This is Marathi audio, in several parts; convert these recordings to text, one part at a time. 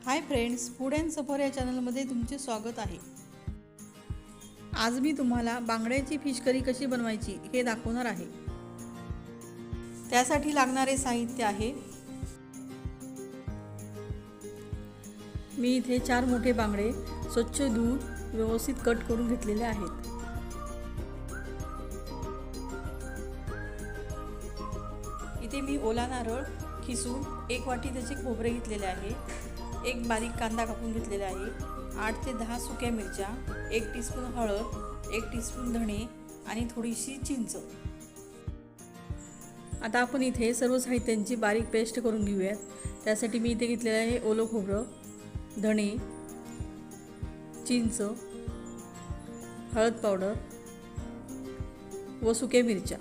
हाय फ्रेंड्स, फूड अँड सफर या चॅनलमध्ये तुमचे स्वागत आहे। आज मी तुम्हाला बांगड्याची फिश करी कशी बनवायची हे दाखवणार आहे। त्यासाठी लागणारे साहित्य आहे, मी इथे 4 मोठे बांगडे स्वच्छ धुवून व्यवस्थित कट करून घेतलेले आहेत। इथे मी ओला नारळ खिसून 1 वाटी त्याचे खोबरे घेतलेले आहे, एक बारीक कांदा कापून घेतलेला आहे, 8 ते 10 सुक्या मिरच्या, 1 टीस्पून हळद, 1 टीस्पून धणे आणि थोडीशी चिंच। आता आपण इथे सर्व साहित्यांची बारीक पेस्ट करून घेऊयात। त्यासाठी मी इथे घेतलेलं आहे ओलं खोबरं, धणे, चिंच, हळद पावडर व सुक्या मिरच्या।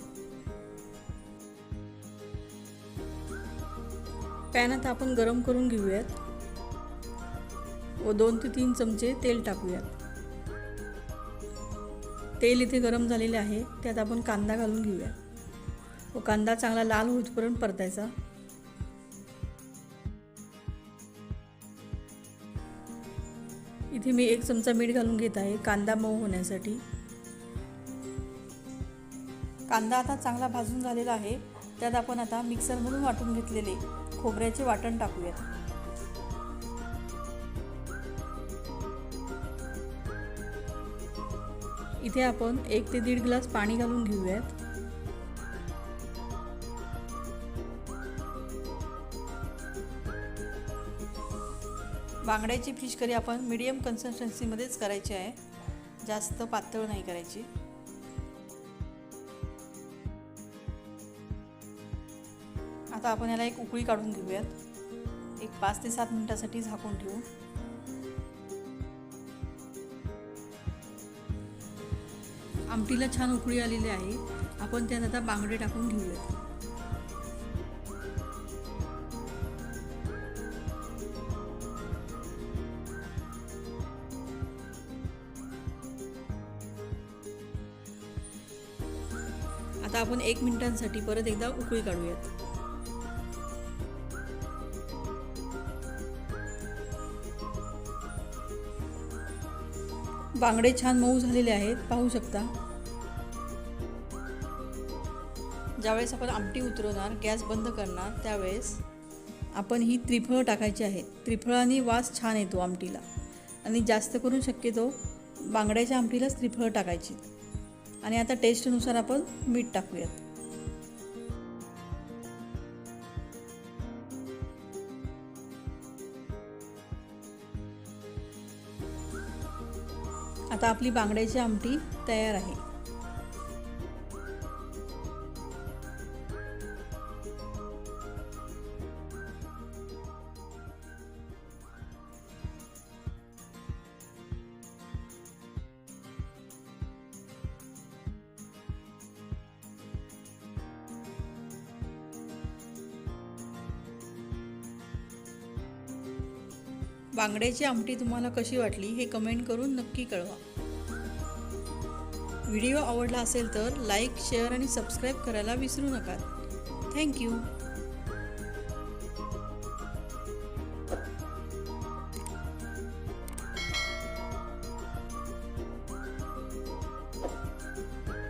पॅन आता आपण गरम करून घेऊयात व 2 ते 3 चमचे तेल टाकूयात। तेल इथे गरम झालेले आहे, त्यात आपण कांदा घालून घेऊया व कांदा चांगला लाल होईपर्यंत परतायचा। इथे मी 1 चमचा मीठ घालून घेत आहे कांदा मऊ होण्यासाठी। कांदा आता चांगला भाजून झालेला आहे, त्यात आपण आता मिक्सरमधून वाटून घेतलेले खोबऱ्याचे वाटण टाकूयात। इथे आपण 1 ते 1.5 ग्लास पाणी घालून घेऊयात। बांगड्याची फिश करी आपण मीडियम कन्सिस्टन्सीमध्येच करायची आहे, जास्त पातळ नाही करायची। आता आपण याला एक उकळी काढून घेऊयात, एक 5 ते 7 मिनिटांसाठी झाकून ठेवू। आमटीला छान उकळी आलेली आहे, आपण त्यात आता बांगडे टाकून घेऊयात। आता आपण 1 मिनिटांसाठी परत एकदा उकळी काढूयात। बांगडे छान मऊ झालेले आहेत, पाहू शकता। ज्यावेळेस आपण आमटी उतरवणार, गॅस बंद करणार, त्यावेळेस आपण ही त्रिफळ टाकायची आहे। त्रिफळाने वास छान येतो आमटीला आणि जास्त करून शक्यतो बांगड्याच्या आमटीलाच त्रिफळ टाकायची। आणि आता टेस्टनुसार आपण मीठ टाकूयात। आता आपली बांगड्याची आमटी तयार आहे। बांगड्याची आमटी तुम्हाला कशी वाटली हे कमेंट करून नक्की कळवा। व्हिडिओ आवडला असेल तर लाईक, शेअर आणि सबस्क्राईब करायला विसरू नका। थँक्यू।